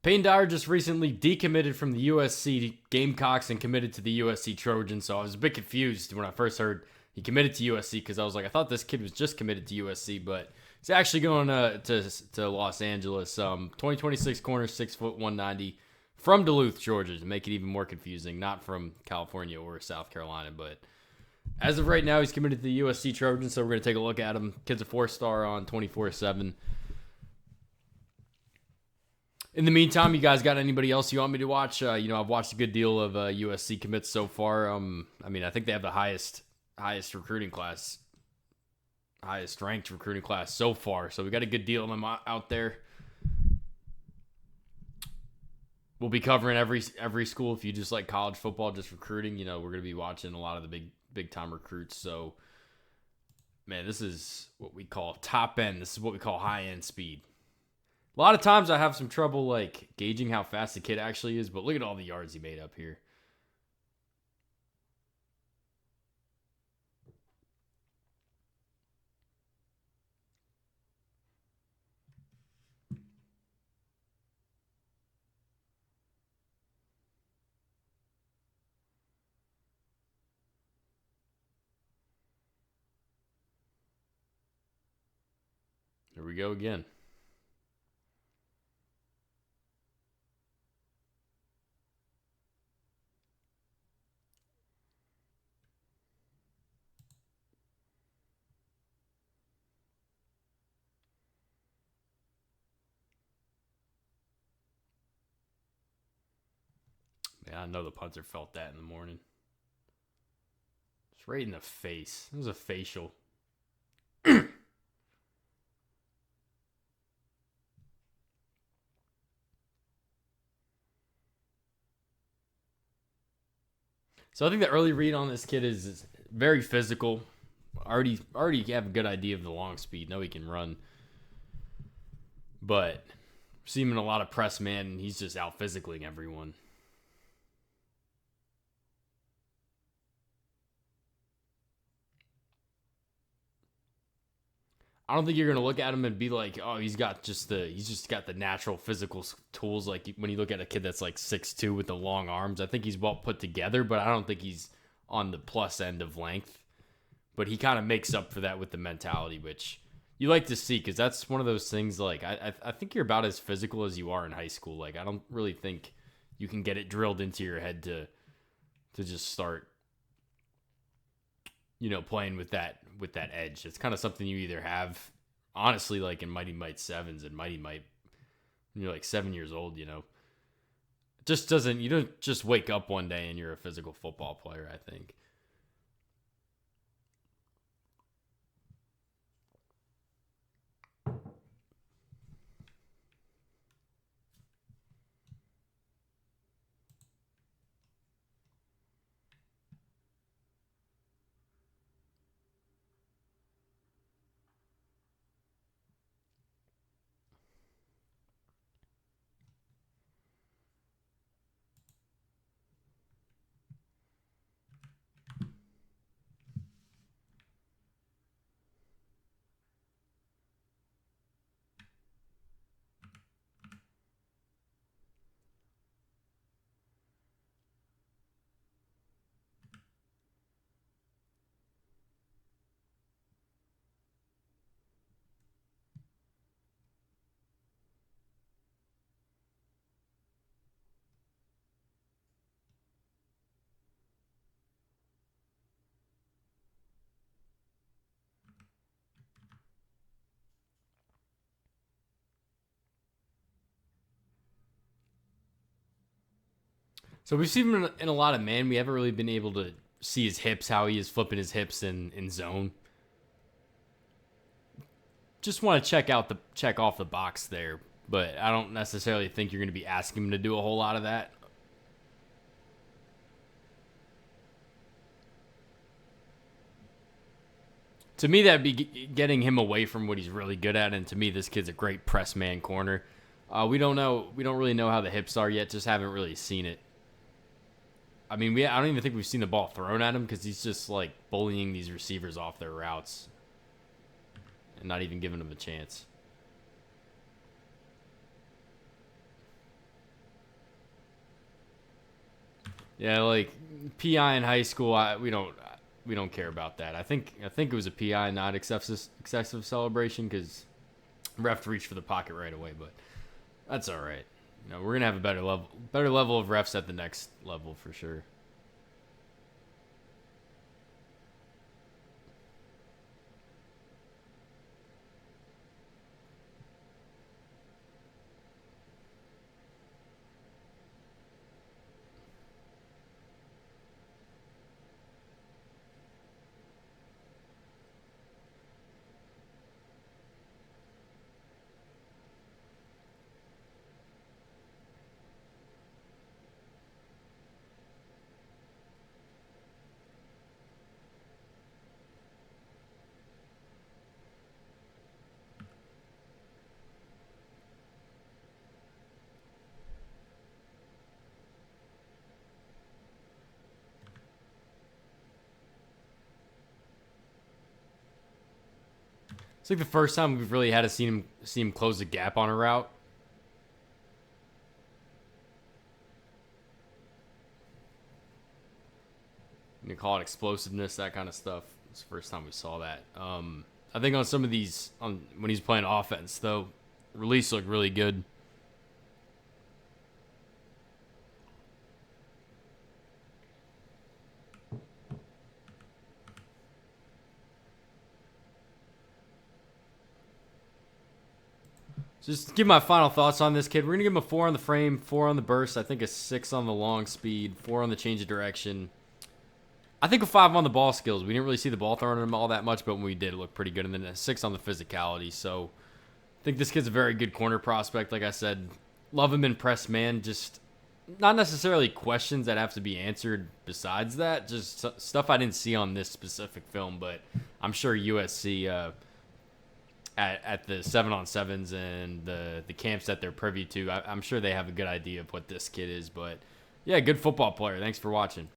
Peyton Dyer just recently decommitted from the USC Gamecocks and committed to the USC Trojans, so I was a bit confused when I first heard he committed to USC because I was like, I thought this kid was just committed to USC, but he's actually going to Los Angeles. 2026 corner, 6', 190, from Duluth, Georgia, to make it even more confusing. Not from California or South Carolina, but as of right now, he's committed to the USC Trojans, so we're going to take a look at him. Kid's a 4-star on 24/7. In the meantime, you guys got anybody else you want me to watch? I've watched a good deal of USC commits so far. I think they have the highest recruiting class, highest ranked recruiting class so far. So we got a good deal of them out there. We'll be covering every school. If you just like college football, just recruiting, we're going to be watching a lot of the big time recruits. So, man, this is what we call top end. This is what we call high end speed. A lot of times I have some trouble gauging how fast the kid actually is, but look at all the yards he made up here. Here we go again. Yeah, I know the punter felt that in the morning. It's right in the face. It was a facial. So I think the early read on this kid is very physical. Already have a good idea of the long speed. Know he can run. But see him in a lot of press man, and he's just out physicaling everyone. I don't think you're gonna look at him and be like, oh, he's just got the natural physical tools. Like when you look at a kid that's like 6'2" with the long arms, I think he's well put together, but I don't think he's on the plus end of length. But he kind of makes up for that with the mentality, which you like to see, because that's one of those things. Like I think you're about as physical as you are in high school. Like I don't really think you can get it drilled into your head to just start, playing with that edge. It's kind of something you either have, honestly, like in Mighty Might 7s and Mighty Might, when you're like 7 years old, it just doesn't, you don't just wake up one day and you're a physical football player, I think. So we've seen him in a lot of man. We haven't really been able to see his hips, how he is flipping his hips in zone. Just want to check off the box there, but I don't necessarily think you're going to be asking him to do a whole lot of that. To me, that'd be getting him away from what he's really good at, and to me, this kid's a great press man corner. We don't really know how the hips are yet. Just haven't really seen it. I mean, I don't even think we've seen the ball thrown at him, because he's just like bullying these receivers off their routes and not even giving them a chance. Yeah, like PI in high school, we don't care about that. I think it was a PI, not excessive celebration, because ref reached for the pocket right away, but that's all right. We're gonna have a better level of refs at the next level for sure. It's like the first time we've really had to see him close the gap on a route. You call it explosiveness, that kind of stuff. It's the first time we saw that. I think on some of these, on when he's playing offense, though, release looked really good. Just give my final thoughts on this kid. We're gonna give him a 4 on the frame, 4 on the burst. I think a 6 on the long speed, 4 on the change of direction. I think a 5 on the ball skills. We didn't really see the ball thrown at him all that much, but when we did, it looked pretty good. And then a 6 on the physicality. So I think this kid's a very good corner prospect. Like I said, love him in press man. Just not necessarily questions that have to be answered besides that. Just stuff I didn't see on this specific film, but I'm sure USC at the 7-on-7s and the camps that they're privy to, I'm sure they have a good idea of what this kid is. But yeah, good football player. Thanks for watching.